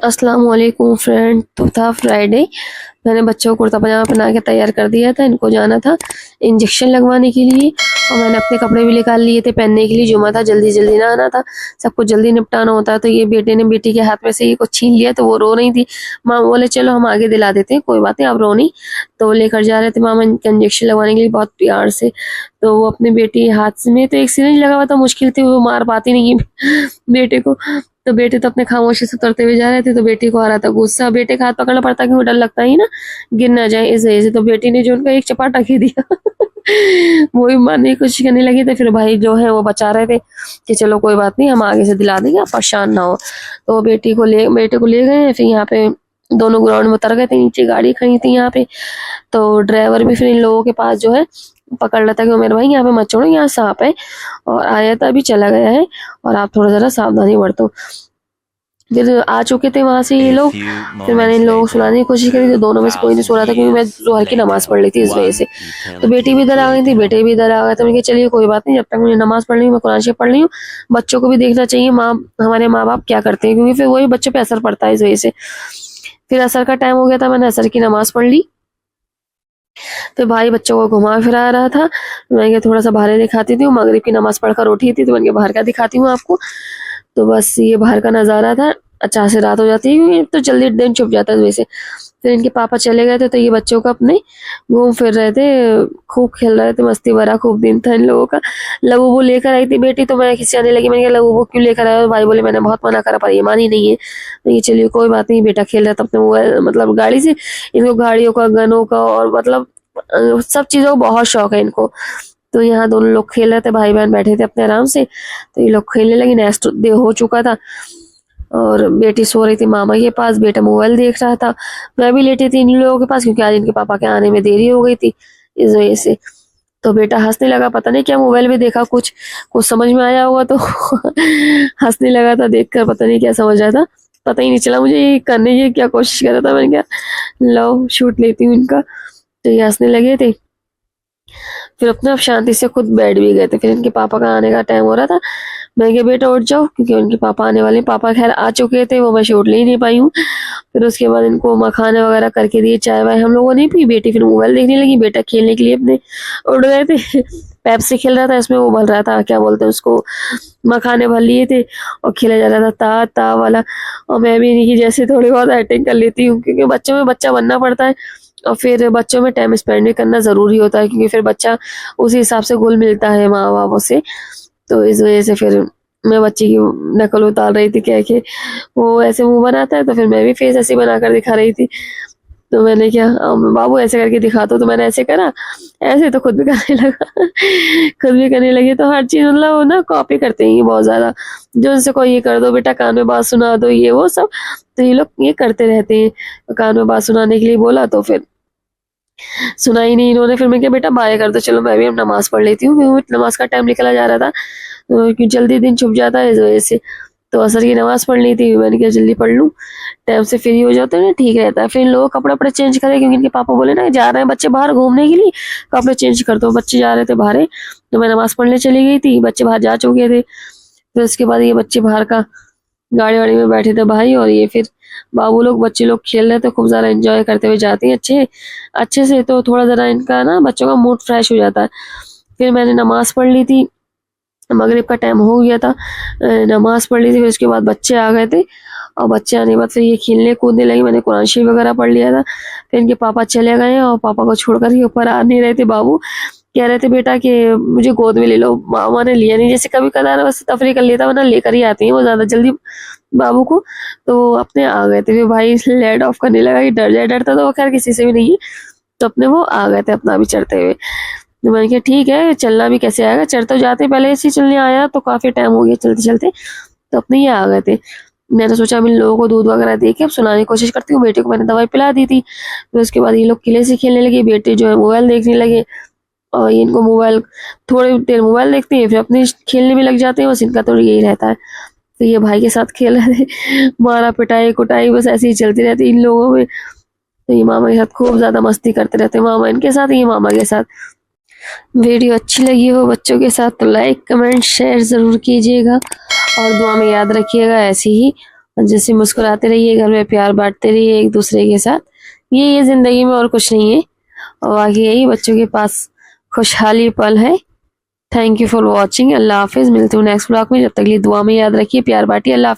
अस्सलाम वालेकुम फ्रेंड। तो था फ्राइडे, मैंने बच्चों को कुर्ता पजामा पहना के तैयार कर दिया था। इनको जाना था इंजेक्शन लगवाने के लिए और मैंने अपने कपड़े भी निकाल लिए थे पहनने के लिए। जुमा था, जल्दी जल्दी ना आना था, सब कुछ जल्दी निपटाना होता है। तो ये बेटे ने बेटी के हाथ में से ये कुछ छीन लिया तो वो रो रही थी। माँ बोले चलो हम आगे दिला देते हैं, कोई बात नहीं, आप रो नहीं। तो वो लेकर जा रहे थे मामा इनका इंजेक्शन लगवाने के लिए बहुत प्यार से। तो वो अपने बेटी के हाथ में तो एक सिरिंज लगा हुआ था, मुश्किल थी, वो मार पाती नहीं बेटे को। तो बेटे तो अपने खामोशी से उतरते हुए जा रहे थे, तो बेटी को आ रहा था गुस्सा। बेटे का हाथ पकड़ना पड़ता क्योंकि डर लगता ही ना गिर ना जाए इस वजह से। तो बेटी ने जो उनका एक चपाटा खी दिया वो भी मारने की कोशिश करने लगी। तो फिर भाई जो है वो बचा रहे थे कि चलो कोई बात नहीं, हम आगे से दिला देंगे, आप परेशान ना हो। तो बेटे को ले गए। फिर यहाँ पे दोनों ग्राउंड में उतर गए थे, नीचे गाड़ी खड़ी थी यहाँ पे। तो ड्राइवर भी फिर इन लोगों के पास जो है पकड़ लेता कि मेरे भाई यहाँ पे मत छोड़ो, यहाँ सांप है। और आया था अभी चला गया है और आप थोड़ा जरा सावधानी बरतो। फिर आ चुके थे वहां से ये लोग। फिर मैंने इन लोगों को सुलाने की कोशिश करी, तो दोनों में से कोई नहीं सो रहा था क्योंकि मैं जोहर की नमाज पढ़ ली थी इस वजह से। तो बेटी भी इधर आ गई थी, बेटे भी इधर आ गए। तो मैंने कहा चलिए कोई बात नहीं, जब तक मुझे नमाज पढ़ ली मैं कुरान शरीफ पढ़ ली हूँ, बच्चों को भी देखना चाहिए माँ हमारे माँ बाप क्या करते हैं, क्योंकि फिर वही बच्चों पे असर पड़ता है इस वजह से। फिर असर का टाइम हो गया था, मैंने असर की नमाज पढ़ ली। फिर भाई बच्चों को घुमा फिरा रहा था। मैं थोड़ा सा बाहर दिखाती थी, मगरिब की नमाज पढ़कर उठी थी तो मैंने बाहर का दिखाती हूँ आपको। तो बस ये बाहर का नज़ारा था। अचानक से रात हो जाती है क्योंकि तो जल्दी दिन छुप जाता है वैसे। फिर इनके पापा चले गए थे तो ये बच्चों का अपने घूम फिर रहे थे, खूब खेल रहे थे, मस्ती भरा खूब दिन था इन लोगों का। लबूबू लेकर आई थी बेटी, तो मैं खिसियाने लगी, मैंने कहा लबूबू क्यों लेकर आए हो? भाई बोले मैंने बहुत मना करा पर ये मानी नहीं है। तो ये चलिए कोई बात नहीं, बेटा खेल रहा था अपने मोबाइल मतलब गाड़ी से। इनको गाड़ियों का, गनों का और मतलब सब चीज़ों का बहुत शौक है इनको। तो यहाँ दोनों लोग खेल रहे थे, भाई बहन बैठे थे अपने आराम से। तो ये लोग खेलने लगे, नेक्स्ट डे हो चुका था और बेटी सो रही थी मामा के पास, बेटा मोबाइल देख रहा था। मैं भी लेटी थी इन लोगों के पास क्योंकि आज इनके पापा के आने में देरी हो गई थी इस वजह से। तो बेटा हंसने लगा, पता नहीं क्या मोबाइल में देखा, कुछ कुछ समझ में आया होगा तो हंसने लगा था देखकर, पता नहीं क्या समझ रहा था, पता ही नहीं चला मुझे ये करने की क्या कोशिश कर रहा था। मैंने कहा लो शूट लेती हूँ इनका। तो ये हंसने लगे थे। फिर अपने आप शांति से खुद बैठ भी गए थे। फिर इनके पापा का आने का टाइम हो रहा था, मैं कहा बेटा उठ जाओ क्योंकि उनके पापा आने वाले। पापा खैर आ चुके थे, वो मैं शूट ले ही नहीं पाई हूँ। फिर उसके बाद इनको मखाने वगैरह करके दिए, चाय वाय हम लोगों ने पी। बेटी फिर मोबाइल देखने लगी, बेटा खेलने के लिए अपने उड़ गए थे पैप्सी खेल रहा था, इसमें वो भर रहा था क्या बोलते हैं उसको, मखाने भर लिए थे और खेला जा रहा था ता ता वाला। और मैं भी इन्हीं की जैसे थोड़ी बहुत एक्टिंग कर लेती हूँ क्योंकि बच्चों में बच्चा बनना पड़ता है और फिर बच्चों में टाइम स्पेंड भी करना ज़रूरी होता है क्योंकि फिर बच्चा उसी हिसाब से घुल मिलता है माँ बापों से। तो इस वजह से फिर मैं बच्चे की नकल उतार रही थी क्या कि वो ऐसे मुंह बनाता है, तो फिर मैं भी फेस ऐसे बनाकर दिखा रही थी। तो मैंने क्या बाबू ऐसे करके दिखा तो मैंने ऐसे करा, ऐसे तो खुद भी करने लगा खुद भी करने लगी। तो हर चीज़ मतलब वो ना कॉपी करते हैं ये बहुत ज़्यादा, जो उनसे कोई ये कर दो बेटा, कान में बात सुना दो, ये वो सब। तो ये लोग ये करते रहते हैं, कान में बात सुनाने के लिए बोला तो फिर सुना ही नहीं इन्होंने। फिर मैं क्या बेटा बाय कर दो, चलो मैं भी अब नमाज पढ़ लेती हूँ, नमाज का टाइम निकला जा रहा था क्योंकि जल्दी दिन छुप जाता है इस वजह से। तो असर की नमाज पढ़ ली थी, मैंने कहा जल्दी पढ़ लूँ, टाइम से फ्री हो जाते हैं ना, ठीक रहता है। फिर इन लोगों कपड़े वपड़े चेंज करे क्योंकि इनके पापा बोले ना जा रहे हैं बच्चे बाहर घूमने के लिए, कपड़े चेंज कर दो। बच्चे जा रहे थे बाहर, तो मैं नमाज पढ़ने चली गई थी, बच्चे बाहर जा चुके थे। फिर उसके बाद ये बच्चे बाहर का गाड़ी वाड़ी में बैठे थे भाई, और ये फिर बाबू लोग बच्चे लोग खेल रहे थे, खूब ज़्यादा एंजॉय करते हुए जाते हैं अच्छे अच्छे से। तो थोड़ा ज़रा इनका ना बच्चों का मूड फ्रेश हो जाता है। फिर मैंने नमाज पढ़ ली थी, मगरिब का टाइम हो गया था, नमाज पढ़ ली थी। फिर उसके बाद बच्चे आ गए थे और बच्चे आने के बाद फिर ये खेलने कूदने लगे, मैंने कुरान शरीफ वगैरह पढ़ लिया था। फिर इनके पापा चले गए और पापा को छोड़कर ये ऊपर आ नहीं रहे थे। बाबू कह रहे थे बेटा कि मुझे गोद में ले लो, मामा ने लिया नहीं, जैसे कभी कदार बस तफरी कर लिया था, वरना लेकर ही आती है वो ज़्यादा जल्दी बाबू को। तो वो अपने आ गए थे। फिर भाई लेट ऑफ करने लगा कि डर जाए, डरता तो वो खैर किसी से भी नहीं है। तो अपने वो आ गए थे अपना भी चढ़ते हुए। तो मैंने कहा ठीक है, चलना भी कैसे आएगा, चढ़ तो जाते, पहले ऐसे ही चलने आया तो काफ़ी टाइम हो गया चलते चलते। तो अपने ये आ गए थे। मैंने सोचा अब इन लोगों को दूध वगैरह दे के अब सुलाने की कोशिश करती हूँ। बेटे को मैंने दवाई पिला दी थी। फिर उसके बाद ये लोग किले से खेलने लगे, बेटे जो है मोबाइल देखने लगे और ये इनको मोबाइल, थोड़ी देर मोबाइल देखते हैं फिर अपने खेलने में लग जाते हैं, बस इनका तो यही रहता है। तो ये भाई के साथ खेल रहे थे, मारा पिटाई कुटाई बस ऐसे ही चलती रहती इन लोगों में। तो ये मामा के साथ खूब ज़्यादा मस्ती करते रहते हैं, मामा इनके साथ, ये मामा के साथ। वीडियो अच्छी लगी हो बच्चों के साथ तो लाइक कमेंट शेयर ज़रूर कीजिएगा और दुआ में याद रखिएगा ऐसी ही जैसे मुस्कुराते रहिए, घर में प्यार बांटते रहिए एक दूसरे के साथ। ये जिंदगी में और कुछ नहीं है। और बाकी यही बच्चों के पास खुशहाली पल है। Thank you for watching. अल्लाह हाफिज। मिलती हूँ नेक्स्ट ब्लॉग में। जब तक के लिए दुआ में याद रखिए, प्यार बांटिए। अल्लाह हाफिज।